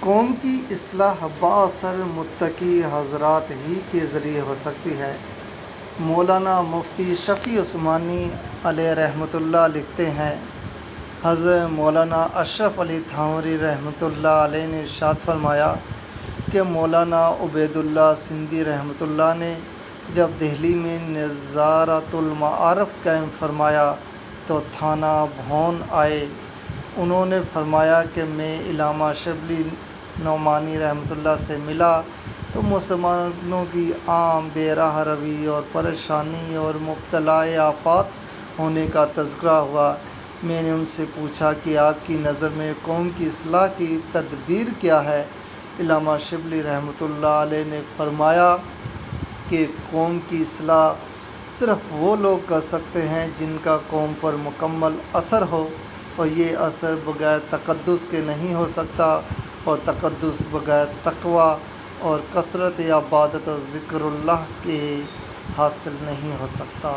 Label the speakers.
Speaker 1: قوم کی اصلاح بااثر متقی حضرات ہی کے ذریعے ہو سکتی ہے۔ مولانا مفتی شفیع عثمانی علیہ رحمۃ اللہ لکھتے ہیں، حضرت مولانا اشرف علی تھانوی رحمۃ اللہ علیہ نے ارشاد فرمایا کہ مولانا عبید اللہ سندھی رحمۃ اللہ نے جب دہلی میں نظارۃ المعارف قائم فرمایا تو تھانہ بھون آئے۔ انہوں نے فرمایا کہ میں علامہ شبلی نعمانی رحمۃ اللہ سے ملا تو مسلمانوں کی عام بے راہ روی اور پریشانی اور مبتلا آفات ہونے کا تذکرہ ہوا۔ میں نے ان سے پوچھا کہ آپ کی نظر میں قوم کی اصلاح کی تدبیر کیا ہے؟ علامہ شبلی رحمۃ اللہ علیہ نے فرمایا کہ قوم کی اصلاح صرف وہ لوگ کر سکتے ہیں جن کا قوم پر مکمل اثر ہو، اور یہ اثر بغیر تقدس کے نہیں ہو سکتا، اور تقدس بغیر تقویٰ اور کثرت عبادت و ذکر اللہ کے حاصل نہیں ہو سکتا۔